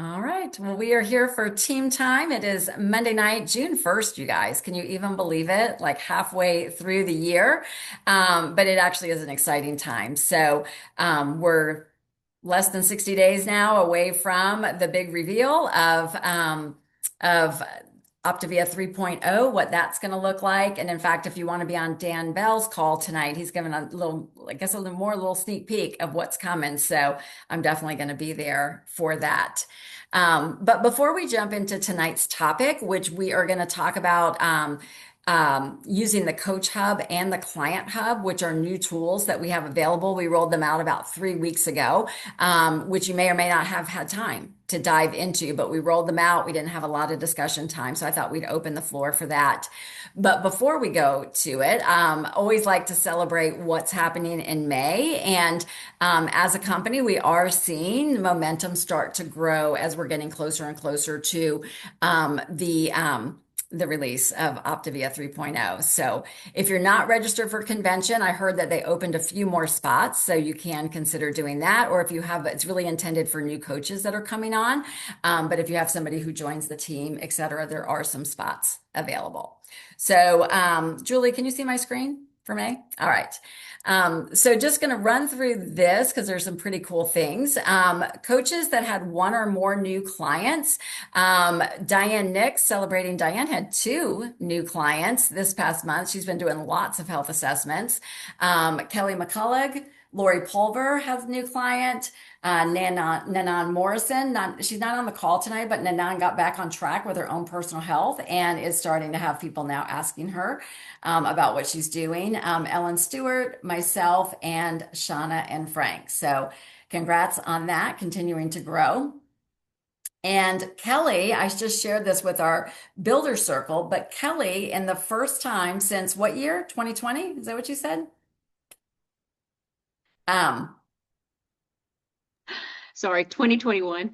All right. Well, we are here for team time. It is Monday night, June 1st, you guys. Can you even believe it? Like halfway through the year. But it actually is an exciting time. We're less than 60 days now away from the big reveal of Optavia 3.0, what that's going to look like. And in fact, if you want to be on Dan Bell's call tonight, he's given a little, I guess, a little sneak peek of what's coming. So I'm definitely going to be there for that. But before we jump into tonight's topic, which we are going to talk about using the Coach Hub and the Client Hub, which are new tools that we have available. We rolled them out about 3 weeks ago, which you may or may not have had time to dive into, but we rolled them out. We didn't have a lot of discussion time, so I thought we'd open the floor for that. But before we go to it, always like to celebrate what's happening in May. And as a company, we are seeing momentum start to grow as we're getting closer and closer to the release of Optavia 3.0. So if you're not registered for convention, I heard that they opened a few more spots, so you can consider doing that. Or if you have, it's really intended for new coaches that are coming on. But if you have somebody who joins the team, et cetera, there are some spots available. So, Julie, can you see my screen for May? All right. So just going to run through this because there's some pretty cool things. Coaches that had one or more new clients. Diane Nix, celebrating Diane had two new clients this past month. She's been doing lots of health assessments. Kelly McCullough, Lori Pulver has a new client. Nanan Morrison, she's not on the call tonight, but Nanan got back on track with her own personal health and is starting to have people now asking her about what she's doing. Ellen Stewart, myself, and Shauna and Frank. So congrats on that, continuing to grow. And Kelly, I just shared this with our builder circle, but Kelly, in the first time since what year? 2020? Is that what you said? Um, Sorry, 2021.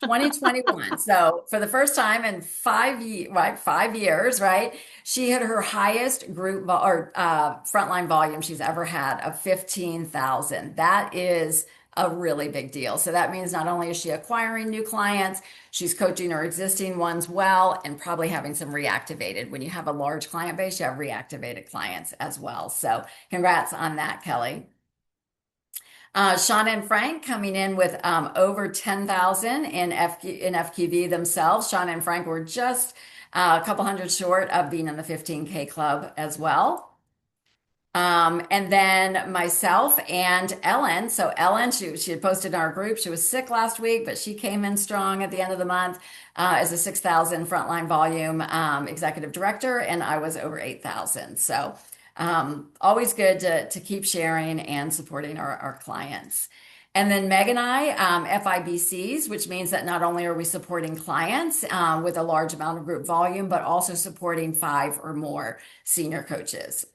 2021. So for the first time in 5 years, right, 5 years, right, she had her highest frontline volume she's ever had of 15,000. That is a really big deal. So that means not only is she acquiring new clients, she's coaching her existing ones well and probably having some reactivated. When you have a large client base, you have reactivated clients as well. So congrats on that, Kelly. Shauna and Frank coming in with over 10,000 in FQV themselves. Shauna and Frank were just a couple hundred short of being in the 15K club as well. And then myself and Ellen. So Ellen, she had posted in our group. She was sick last week, but she came in strong at the end of the month as a 6,000 frontline volume executive director, and I was over 8,000. So always good to keep sharing and supporting our clients. And then Meg and I, FIBCs, which means that not only are we supporting clients with a large amount of group volume, but also supporting 5 or more senior coaches.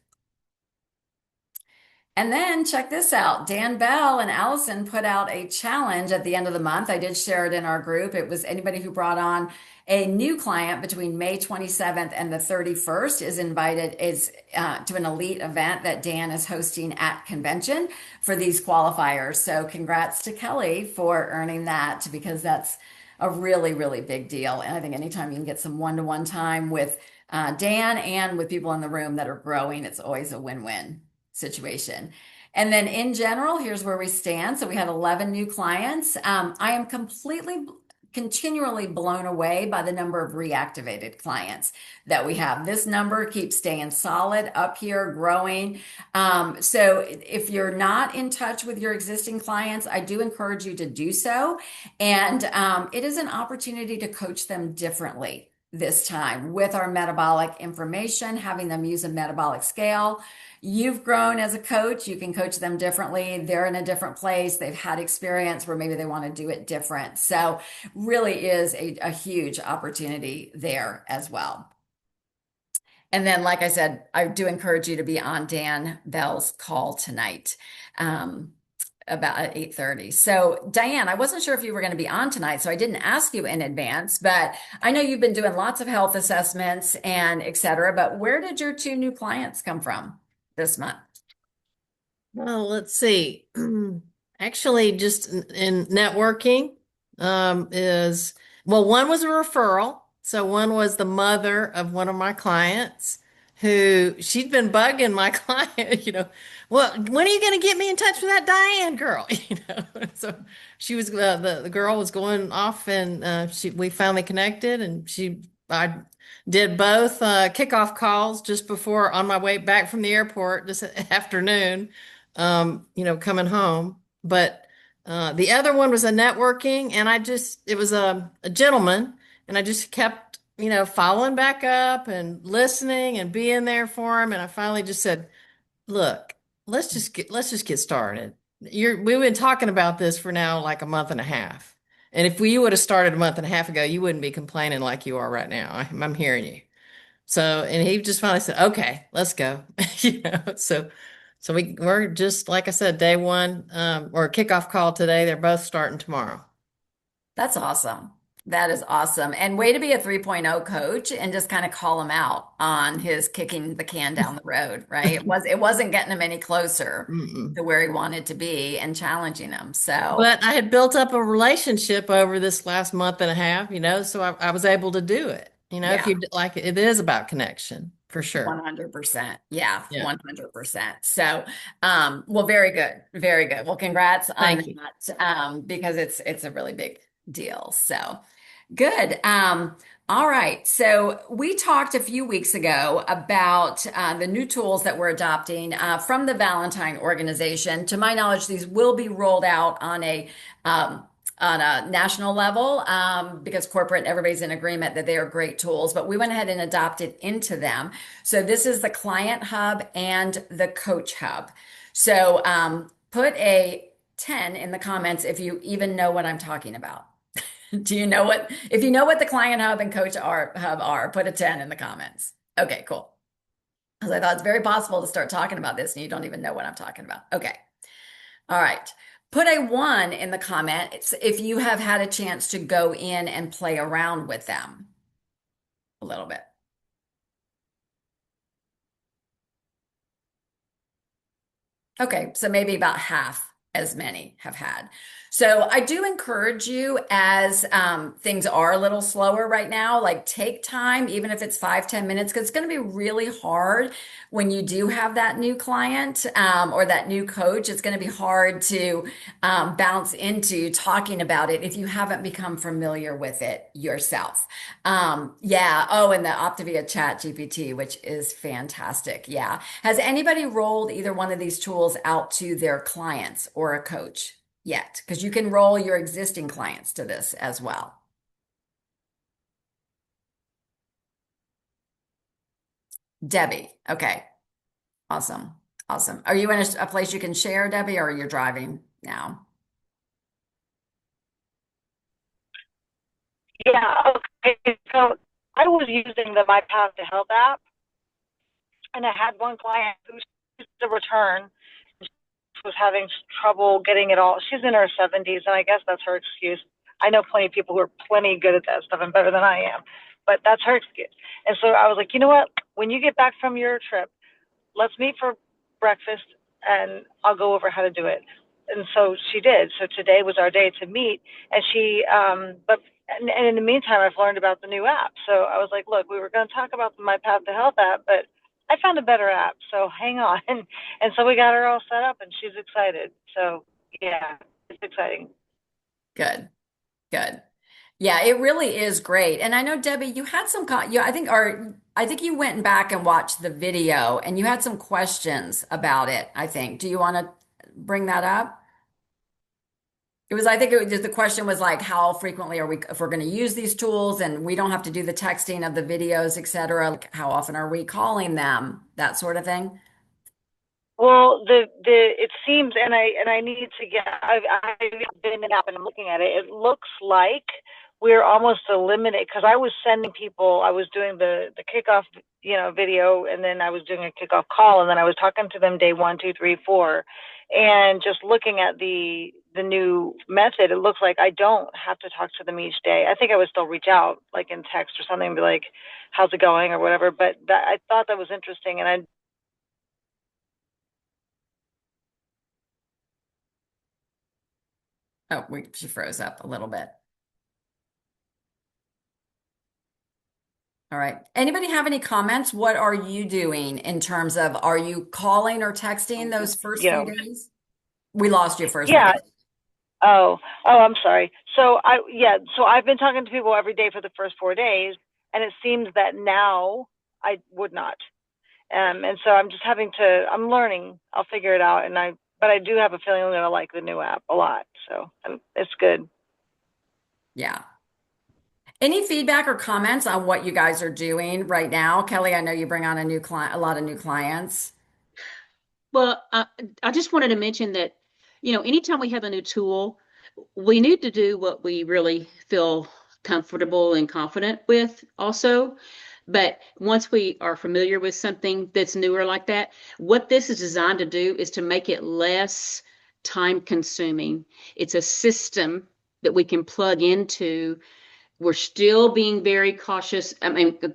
And then check this out. Dan Bell and Allison put out a challenge at the end of the month. I did share it in our group. It was anybody who brought on a new client between May 27th and the 31st is invited to an elite event that Dan is hosting at convention for these qualifiers. So congrats to Kelly for earning that because that's a really, really big deal. And I think anytime you can get some one-to-one time with Dan and with people in the room that are growing, it's always a win-win situation. And then in general, here's where we stand. So we had 11 new clients. I am continually blown away by the number of reactivated clients that we have. This number keeps staying solid up here, growing. So if you're not in touch with your existing clients, I do encourage you to do so. And it is an opportunity to coach them differently this time with our metabolic information, having them use a metabolic scale. You've grown as a coach. You can coach them differently. They're in a different place. They've had experience where maybe they want to do it different. So really is a huge opportunity there as well. And then, like I said, I do encourage you to be on Dan Bell's call tonight. About at 8:30. So Diane, I wasn't sure if you were going to be on tonight, so I didn't ask you in advance, but I know you've been doing lots of health assessments and et cetera, but where did your two new clients come from this month? Well, let's see. Actually, just in networking, is, well, one was a referral. So one was the mother of one of my clients who she'd been bugging my client, well, when are you going to get me in touch with that Diane girl? So she was, the girl was going off and we finally connected and I did both kickoff calls just before on my way back from the airport this afternoon, coming home. But the other one was a networking, and it was a gentleman, and I just kept, following back up and listening and being there for him. And I finally just said, look, let's just get started. We've been talking about this for now like a month and a half. And if you would have started a month and a half ago, you wouldn't be complaining like you are right now. I'm hearing you. So, and he just finally said, okay, let's go. So we're just, like I said, day one, or kickoff call today. They're both starting tomorrow. That's awesome. That is awesome. And way to be a 3.0 coach and just kind of call him out on his kicking the can down the road, right? It wasn't getting him any closer Mm-mm. to where he wanted to be and challenging him. So, But I had built up a relationship over this last month and a half, so I was able to do it. If yeah. you like, it is about connection for sure. 100%. Yeah, Yeah. 100%. So, well, very good. Very good. Well, congrats on Thank you. that, because it's a really big deal. So, good. All right. So we talked a few weeks ago about the new tools that we're adopting from the Valentine organization. To my knowledge, these will be rolled out um, on a national level because corporate, everybody's in agreement that they are great tools, but we went ahead and adopted into them. So this is the Client Hub and the Coach Hub. So put a 10 in the comments if you even know what I'm talking about. Do you know if you know what the Client Hub and Hub are, put a 10 in the comments. Okay, cool. Because I thought it's very possible to start talking about this and you don't even know what I'm talking about. Okay. All right. Put a 1 in the comments if you have had a chance to go in and play around with them a little bit. Okay, so maybe about half as many have had. So I do encourage you as things are a little slower right now, like take time, even if it's 5, 10 minutes, because it's going to be really hard when you do have that new client or that new coach. It's going to be hard to bounce into talking about it if you haven't become familiar with it yourself. Yeah. Oh, and the Optavia Chat GPT, which is fantastic. Yeah. Has anybody rolled either one of these tools out to their clients or a coach yet? Because you can roll your existing clients to this as well. Debbie. Okay. Awesome. Awesome. Are you in a place you can share, Debbie, or you're driving now? Yeah, okay. So I was using the My Path to Health app, and I had one client who's the return was having trouble getting it all. She's in her 70s, and I guess that's her excuse. I know plenty of people who are plenty good at that stuff and better than I am, but that's her excuse. And so I was like, you know what? When you get back from your trip, let's meet for breakfast, and I'll go over how to do it. And so she did. So today was our day to meet, and and in the meantime, I've learned about the new app. So I was like, look, we were going to talk about the My Path to Health app, but I found a better app. So hang on. And so we got her all set up, and she's excited. So yeah, it's exciting. Good. Good. Yeah, it really is great. And I know Debbie, you had some I think you went back and watched the video and you had some questions about it, I think. Do you want to bring that up? I think the question was like, how frequently are we, if we're going to use these tools and we don't have to do the texting of the videos, et cetera, like how often are we calling them? That sort of thing. Well, it seems, and I need to get. I've been in the app and I'm looking at it. It looks like we're almost eliminated because I was sending people. I was doing the kickoff, video, and then I was doing a kickoff call, and then I was talking to them day 1, 2, 3, 4, and just looking at the new method. It looks like I don't have to talk to them each day. I think I would still reach out like in text or something, and be like, "How's it going?" or whatever. But I thought that was interesting, and I Oh, she froze up a little bit. All right. Anybody have any comments? What are you doing in terms of, are you calling or texting those first You few know, days? We lost you for a yeah. second. I'm sorry. So I've been talking to people every day for the first 4 days, and it seems that now I would not. And so I'm just I'm learning. I'll figure it out. But I do have a feeling I'm going to like the new app a lot. So it's good. Yeah. Any feedback or comments on what you guys are doing right now? Kelly, I know you bring on a new client, a lot of new clients. Well, I just wanted to mention that, anytime we have a new tool, we need to do what we really feel comfortable and confident with also. But once we are familiar with something that's newer like that, what this is designed to do is to make it less time consuming. It's a system that we can plug into. We're still being very cautious,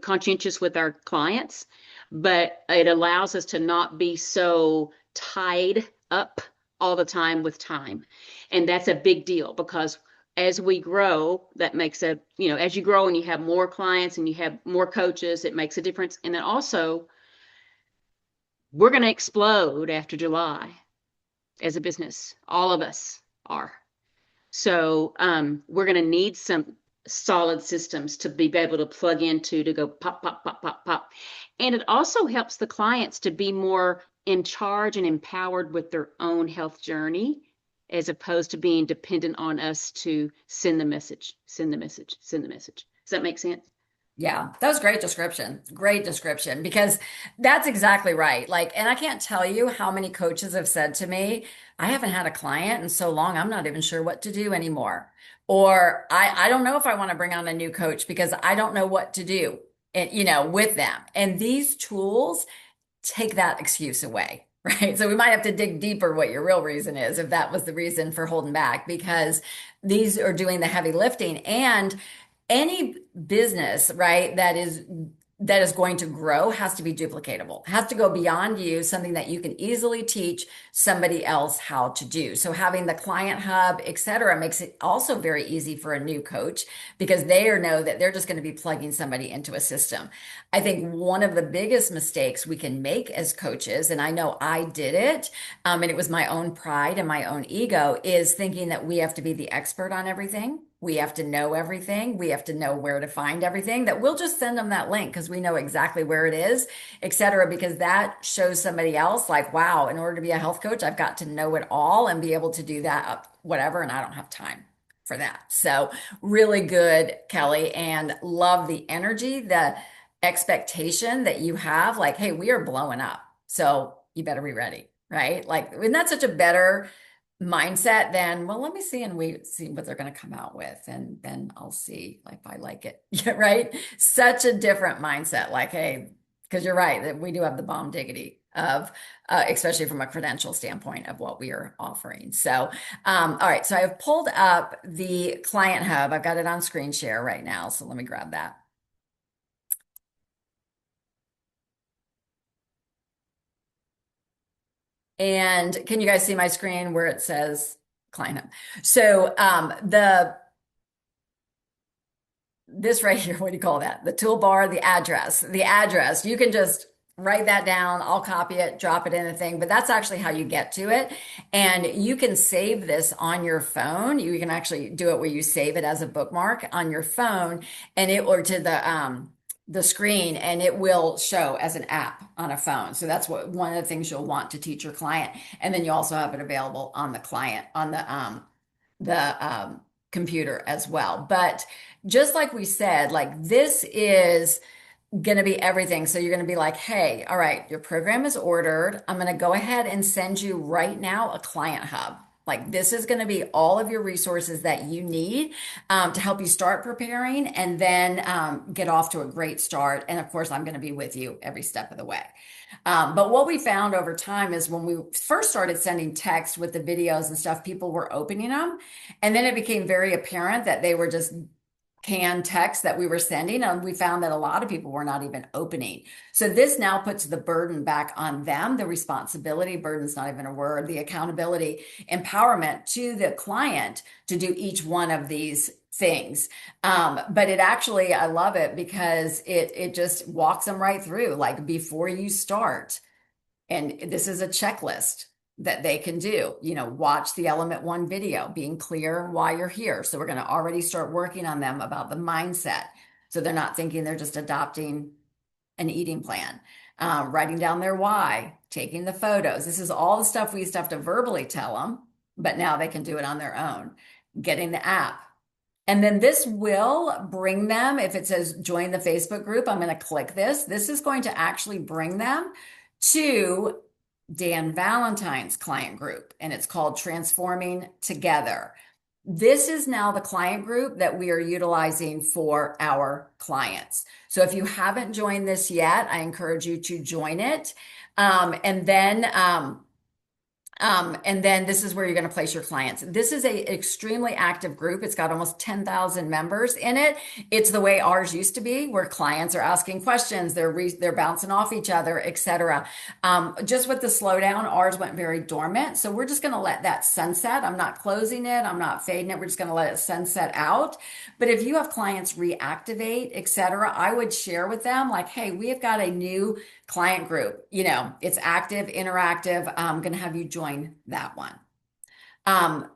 conscientious with our clients, but it allows us to not be so tied up all the time with time. And that's a big deal because as we grow, that makes as you grow and you have more clients and you have more coaches, it makes a difference. And then also, we're going to explode after July as a business. All of us are. So we're going to need some solid systems to be able to plug into to go pop, pop, pop, pop, pop. And it also helps the clients to be more in charge and empowered with their own health journey, as opposed to being dependent on us to send the message, send the message, send the message. Does that make sense? Yeah, that was great description. Great description because that's exactly right. Like, and I can't tell you how many coaches have said to me, I haven't had a client in so long, I'm not even sure what to do anymore. Or I don't know if I want to bring on a new coach because I don't know what to do, with them. And these tools take that excuse away, right? So we might have to dig deeper what your real reason is, if that was the reason for holding back, because these are doing the heavy lifting. And any business, right, that is going to grow has to be duplicatable, has to go beyond you, something that you can easily teach somebody else how to do. So having the client hub, et cetera, makes it also very easy for a new coach because they know that they're just going to be plugging somebody into a system. I think one of the biggest mistakes we can make as coaches, and I know I did it, and it was my own pride and my own ego, is thinking that we have to be the expert on everything. We have to know everything. We have to know where to find everything, that we'll just send them that link because we know exactly where it is, et cetera, because that shows somebody else like, wow, in order to be a health coach, I've got to know it all and be able to do that, whatever. And I don't have time for that. So really good, Kelly, and love the energy, the expectation that you have like, hey, we are blowing up. So you better be ready, right? Like, isn't that such a better mindset than, well, let me see and we see what they're going to come out with and then I'll see if I like it. Yeah, right. Such a different mindset. Like, hey, because you're right that we do have the bomb diggity of especially from a credential standpoint of what we are offering. So all right, so I've pulled up the client hub. I've got it on screen share right now, so let me grab that. And can you guys see my screen where it says client hub? So this right here, what do you call that? The toolbar, the address. You can just write that down. I'll copy it, drop it in the thing, but that's actually how you get to it. And you can save this on your phone. You can actually do it where you save it as a bookmark on your phone and or to the screen, and it will show as an app on a phone. So that's one of the things you'll want to teach your client. And then you also have it available on the client, on the computer as well. But just like we said, like this is going to be everything. So you're going to be like, hey, all right, your program is ordered. I'm going to go ahead and send you right now a client hub. Like this is going to be all of your resources that you need to help you start preparing and then get off to a great start. And of course, I'm going to be with you every step of the way. But what we found over time is when we first started sending text with the videos and stuff, people were opening them. And then it became very apparent that they were just canned text that we were sending, and we found that a lot of people were not even opening. So this now puts the burden back on them, the responsibility, burden's not even a word, the accountability, empowerment to the client to do each one of these things. But it actually, I love it because it just walks them right through, like before you start. And this is a checklist that they can do. Watch the Element One video, being clear why you're here. So we're going to already start working on them about the mindset. So they're not thinking they're just adopting an eating plan. Writing down their why, taking the photos. This is all the stuff we used to have to verbally tell them, but now they can do it on their own. Getting the app. And then this will bring them, if it says join the Facebook group, I'm going to click this. This is going to actually bring them to Dan Valentine's client group, and it's called Transforming Together. This is now the client group that we are utilizing for our clients. So if you haven't joined this yet, I encourage you to join it. And then this is where you're going to place your clients. This is a extremely active group. It's got almost 10,000 members in it. It's the way ours used to be, where clients are asking questions, they're bouncing off each other, etc. Just with the slowdown, ours went very dormant. So we're just going to let that sunset. I'm not closing it. I'm not fading it. We're just going to let it sunset out. But if you have clients reactivate, etc., I would share with them like, hey, we have got a new client group. It's active, interactive. I'm going to have you join that one.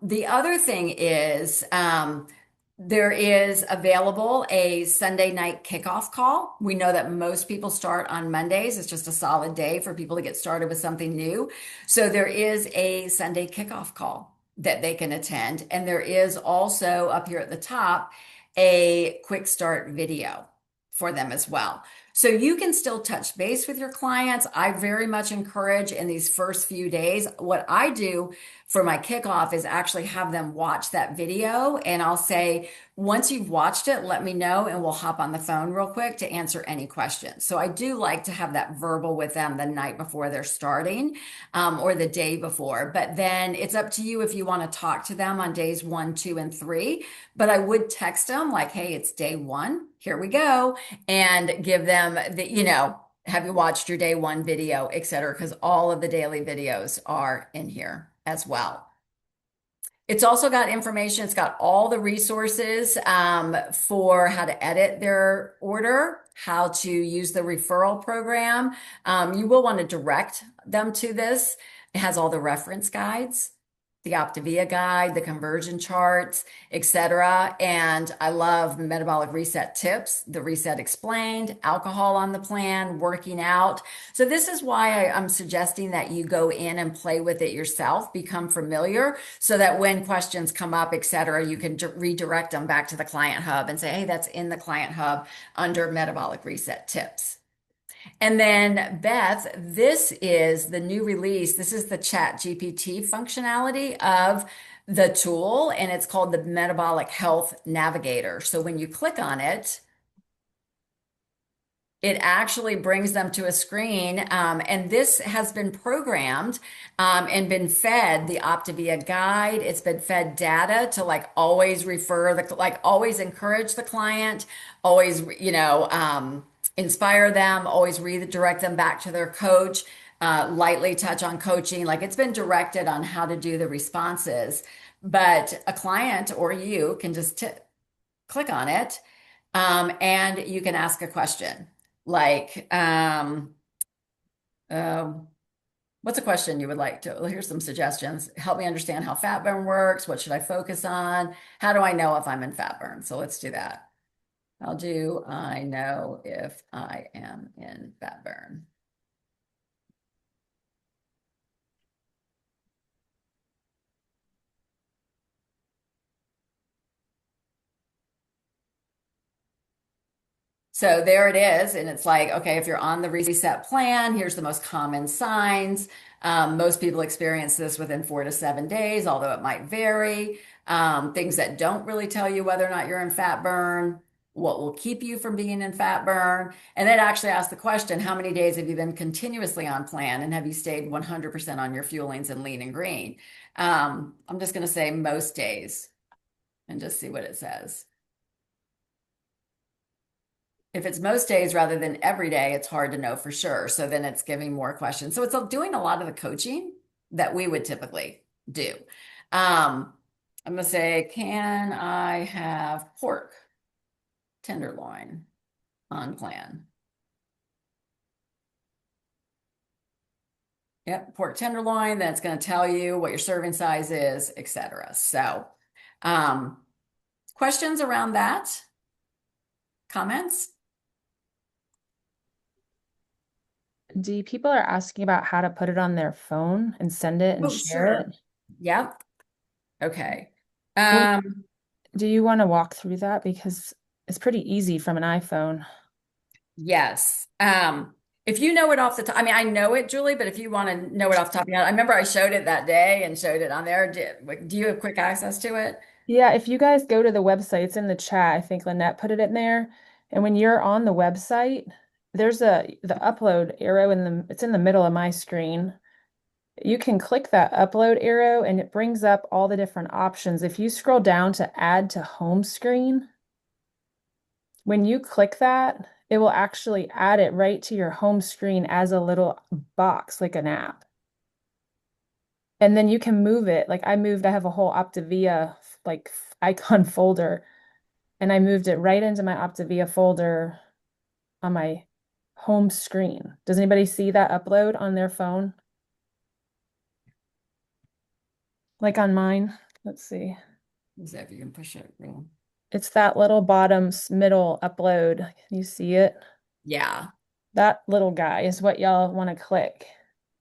The other thing is there is available a Sunday night kickoff call. We know that most people start on Mondays. It's just a solid day for people to get started with something new. So there is a Sunday kickoff call that they can attend. And there is also up here at the top a quick start video for them as well. So you can still touch base with your clients. I very much encourage in these first few days, what I do for my kickoff is actually have them watch that video. And I'll say, once you've watched it, let me know and we'll hop on the phone real quick to answer any questions. So I do like to have that verbal with them the night before they're starting or the day before. But then it's up to you if you want to talk to them on days 1, 2, and 3. But I would text them like, hey, it's day 1. Here we go. And give them have you watched your day 1 video, et cetera, because all of the daily videos are in here as well. It's also got information. It's got all the resources for how to edit their order, how to use the referral program. You will want to direct them to this. It has all the reference guides, the Optavia guide, the conversion charts, etc. And I love metabolic reset tips, the reset explained, alcohol on the plan, working out. So this is why I'm suggesting that you go in and play with it yourself, become familiar, so that when questions come up, etc., you can redirect them back to the Client Hub and say, hey, that's in the Client Hub under metabolic reset tips. And then Beth, this is the new release. This is the Chat GPT functionality of the tool, and it's called the Metabolic Health Navigator. So when you click on it, it actually brings them to a screen, and this has been programmed and been fed the Optavia guide. It's been fed data to always always encourage the client, always, inspire them, always redirect them back to their coach, lightly touch on coaching. It's been directed on how to do the responses, but a client or you can just click on it, and you can ask a question what's a question you would like to, here's some suggestions. Help me understand how fat burn works. What should I focus on? How do I know if I'm in fat burn? So let's do that. How do I know if I am in fat burn? So there it is. And it's okay, if you're on the reset plan, here's the most common signs. Most people experience this within 4 to 7 days, although it might vary. Things that don't really tell you whether or not you're in fat burn, what will keep you from being in fat burn. And then actually ask the question, how many days have you been continuously on plan, and have you stayed 100% on your fuelings and lean and green? I'm just going to say most days and just see what it says. If it's most days rather than every day, it's hard to know for sure. So then it's giving more questions. So it's doing a lot of the coaching that we would typically do. I'm gonna say, can I have pork tenderloin on plan? Yep, pork tenderloin. Then it's going to tell you what your serving size is, etc. So, um, questions around that? Comments? D, people are asking about how to put it on their phone and send it and Oh, share sure. it. Yep. Okay. Well, Um, do you want to walk through that? Because it's pretty easy from an iPhone. yes. If you know it off the top, I mean, I know it, Julie, but if you want to know it off the top of your head, I remember I showed it that day and showed it on there. Do you have quick access to it? Yeah, if you guys go to the website, it's in the chat. I think Lynette put it in there. And when you're on the website, there's the upload arrow it's in the middle of my screen. You can click that upload arrow and it brings up all the different options. If you scroll down to add to home screen, when you click that, it will actually add it right to your home screen as a little box, like an app. And then you can move it. Like I have a whole Optavia like icon folder, and I moved it right into my Optavia folder on my home screen. Does anybody see that upload on their phone? Like on mine? Let's see. Is that if you can push it? Real. It's that little bottom middle upload. Can you see it? Yeah. That little guy is what y'all want to click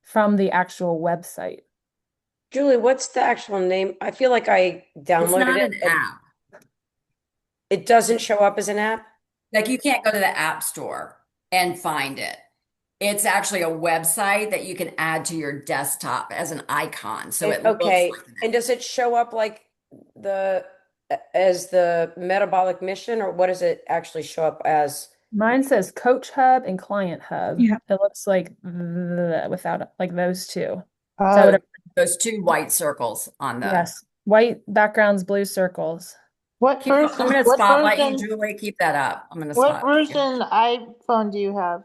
from the actual website. Julie, what's the actual name? I feel like I It's downloaded not it an and app. it doesn't show up as an app. Like you can't go to the App Store and find it. It's actually a website that you can add to your desktop as an icon. So it looks Okay. like an And does it show up like the as the metabolic mission, or what does it actually show up as? Mine says Coach Hub and Client Hub. Yeah. It looks like without like those two. Oh, those two white circles on the. Yes, white backgrounds, blue circles. What I'm version? going to What spotlight you, version? Julie. Keep that up. I'm going to What spotlight you. version iPhone do you have?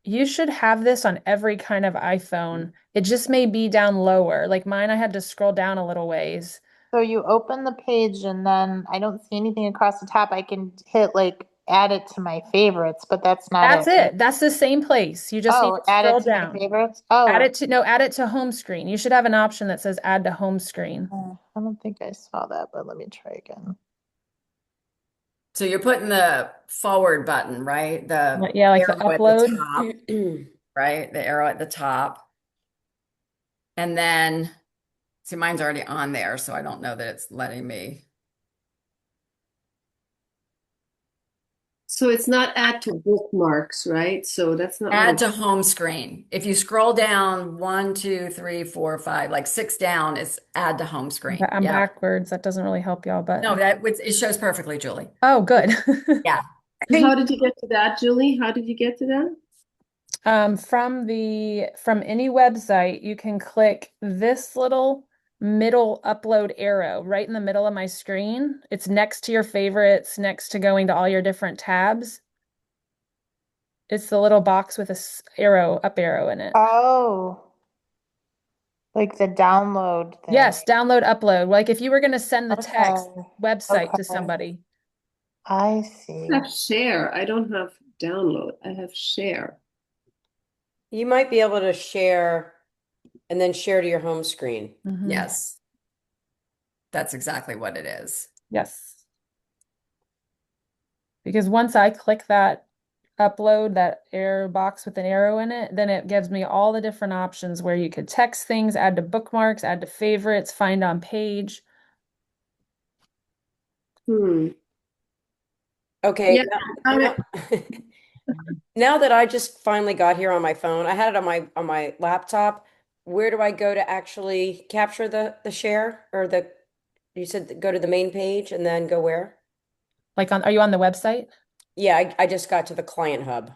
You should have this on every kind of iPhone. It just may be down lower. Like mine, I had to scroll down a little ways. So you open the page and then I don't see anything across the top. I can hit like add it to my favorites, but that's not That's it. That's the same place. You just need Oh, to add scroll it to my down. favorites. Oh, Add it to home screen. You should have an option that says add to home screen. I don't think I saw that, but let me try again. So you're putting the forward button, right? The Yeah, like the arrow at upload. the top, right? The arrow at the top. And then, see, mine's already on there, so I don't know that it's letting me. So it's not add to bookmarks, right? So that's not Add to home screen. If you scroll down 1, 2, 3, 4, 5, like 6 down, it's add to home screen. I'm Yeah. backwards. That doesn't really help y'all, but No, it shows perfectly, Julie. oh, good. Yeah. How did you get to that, Julie? How did you get to that? From any website, you can click this little middle upload arrow right in the middle of my screen. It's next to your favorites, next to going to all your different tabs. It's the little box with a up arrow in it. Oh, like the download thing. Yes, download, upload. Like if you were going to send the text Okay. website to Okay. somebody. I see. I have share. I don't have download. I have share. you might be able to share and then share to your home screen. Mhm. Yes. That's exactly what it is. Yes. Because once I click that upload, that arrow box with an arrow in it, then it gives me all the different options where you could text things, add to bookmarks, add to favorites, find on page. Okay. Yeah, Now that I just finally got here on my phone, I had it on my laptop. Where do I go to actually capture the share or you said go to the main page and then go where? Like are you on the website? Yeah, I just got to the client hub.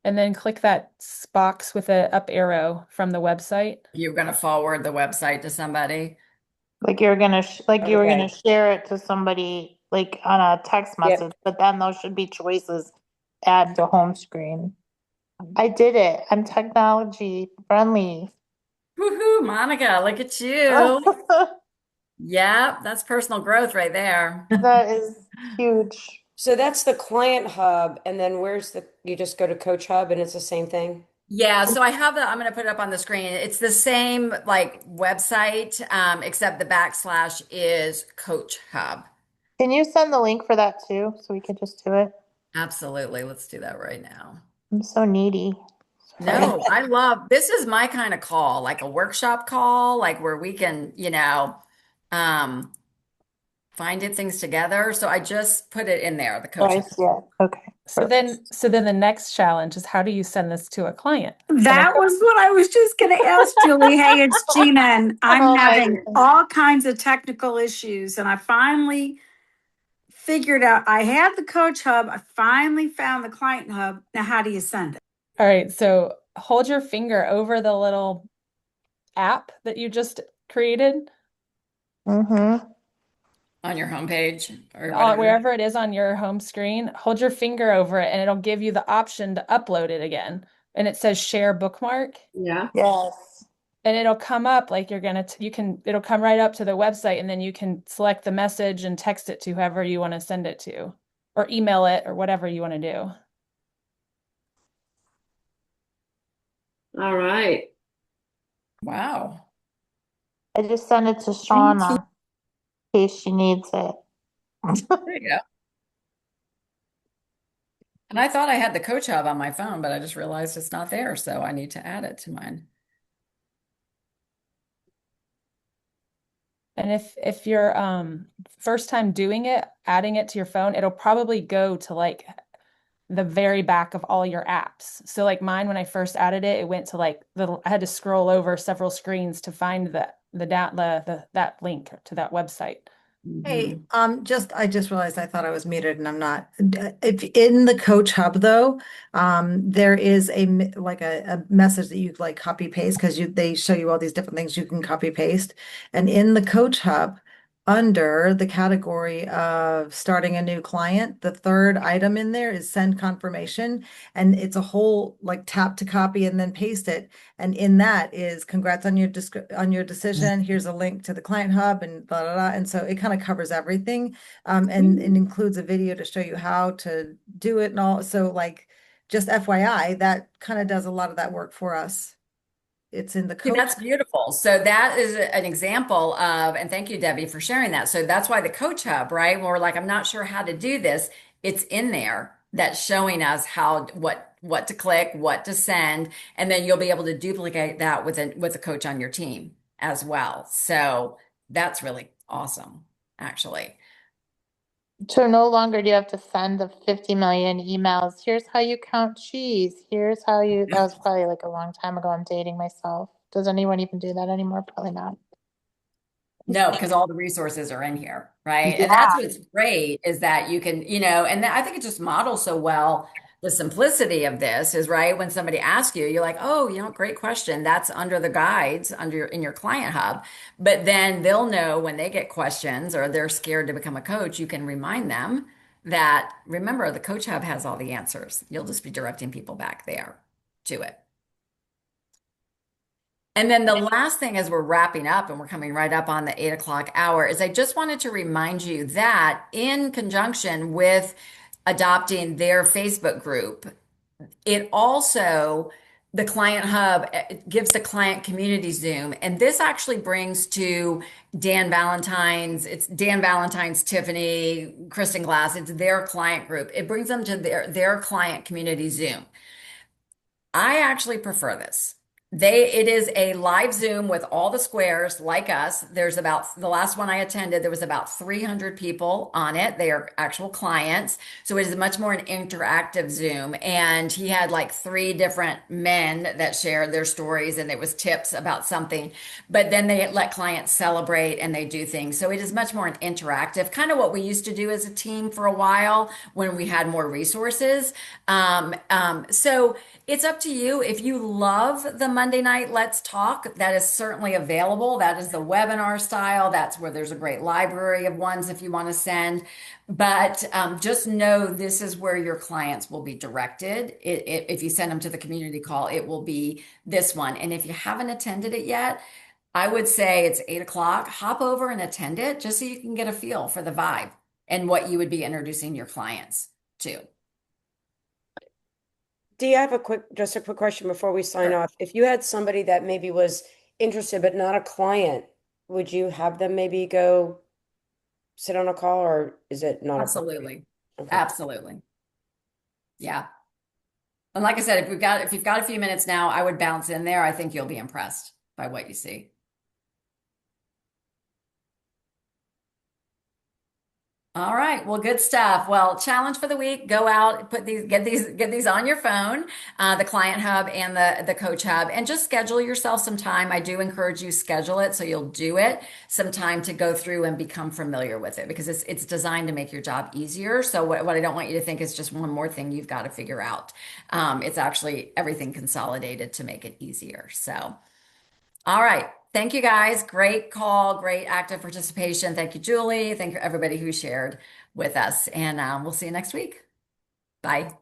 And then click that box with a up arrow from the website. You're going to forward the website to somebody. Like you're gonna you were gonna Okay. share it to somebody like on a text Yep. message, but then those should be choices. Add to home screen. I did it. I'm technology friendly. Woohoo, Monica, look at you. Yep, that's personal growth right there. That is huge. So that's the client hub, and then you just go to Coach Hub and it's the same thing? Yeah, so I have I'm going to put it up on the screen. It's the same like website, except the backslash is Coach Hub. Can you send the link for that too, so we could just do it? Absolutely. Let's do that right now. I'm so needy. Sorry. No, I love this is my kind of call, like a workshop call, like where we can, um, find it things together. So I just put it in there, the Oh, Coach I Hub. see it. Okay. So then the next challenge is how do you send this to a client? That was what I was just going to ask, Julie. Hey, it's Gina, and I'm Oh my having goodness. all kinds of technical issues, and I finally figured out I had the Coach Hub. I finally found the Client Hub. Now, how do you send it? All right, so hold your finger over the little app that you just created, Mm-hmm. On your homepage or whatever. wherever it is on your home screen. Hold your finger over it, and it'll give you the option to upload it again. And it says share bookmark, Yeah. Yes. and it'll come up like it'll come right up to the website, and then you can select the message and text it to whoever you want to send it to, or email it, or whatever you want to do. All right. Wow. I just sent it to Shauna in case she needs it. There you go. And I thought I had the Coach Hub on my phone, but I just realized it's not there, so I need to add it to mine. And if you're first time doing it, adding it to your phone, it'll probably go to like the very back of all your apps. So like mine, when I first added it, it went to like I had to scroll over several screens to find that link to that website. Hey, I just realized I thought I was muted and I'm not. If in the Coach Hub though, there is a message that you like copy paste because they show you all these different things you can copy paste. And in the Coach Hub, under the category of starting a new client, the third item in there is send confirmation. And it's a whole like tap to copy and then paste it. And in that is congrats on your decision. Here's a link to the Client Hub and blah, blah, blah. And so it kind of covers everything. And it includes a video to show you how to do it and all. So like just FYI, that kind of does a lot of that work for us. It's in the See, Coach. that's beautiful. So that is an example of, and thank you, Debbie, for sharing that. So that's why the Coach Hub, right? When we're like, I'm not sure how to do this, it's in there that's showing us what to click, what to send, and then you'll be able to duplicate that with a coach on your team as well. So that's really awesome, actually. So no longer do you have to send the 50 million emails. Here's how you count cheese. Here's how you, that was probably like a long time ago. I'm dating myself. Does anyone even do that anymore? Probably not. No, because all the resources are in here, right? And that's what's great is that you can, and I think it just models so well the simplicity of this is right when somebody asks you, you're like, oh, great question. That's under the guides in your client hub. But then they'll know when they get questions or they're scared to become a coach, you can remind them that remember the Coach Hub has all the answers. You'll just be directing people back there to it. And then the last thing as we're wrapping up and we're coming right up on the 8 o'clock hour is I just wanted to remind you that in conjunction with adopting their Facebook group, it also, the Client Hub gives the client community Zoom. And this actually brings to Dan Valentine's, it's Dan Valentine's, Tiffany, Kristen Glass, it's their client group. It brings them to their client community Zoom. I actually prefer this. It is a live Zoom with all the squares like us. There's about the last one I attended, there was about 300 people on it. They are actual clients. So it is much more an interactive Zoom. And he had like 3 different men that shared their stories and it was tips about something. But then they let clients celebrate and they do things. So it is much more an interactive, kind of what we used to do as a team for a while when we had more resources. So it's up to you. If you love the Monday night Let's Talk. That is certainly available. That is the webinar style. That's where there's a great library of ones if you want to send. But just know this is where your clients will be directed. If you send them to the community call, it will be this one. And if you haven't attended it yet, I would say it's 8 o'clock. Hop over and attend it just so you can get a feel for the vibe and what you would be introducing your clients to. Dee, I have just a quick question before we sign off. If you had somebody that maybe was interested but not a client, would you have them maybe go sit on a call, or is it not appropriate? Absolutely. Okay. Absolutely. Yeah. And like I said, if you've got a few minutes now, I would bounce in there. I think you'll be impressed by what you see. All right. Well, good stuff. Well, challenge for the week, go out, get these on your phone, the Client Hub and the Coach Hub, and just schedule yourself some time. I do encourage you schedule it so you'll do it some time to go through and become familiar with it, because it's designed to make your job easier. So what I don't want you to think is just one more thing you've got to figure out. It's actually everything consolidated to make it easier. So, all right. Thank you guys. Great call, great active participation. Thank you, Julie. Thank you, everybody who shared with us. And we'll see you next week. Bye.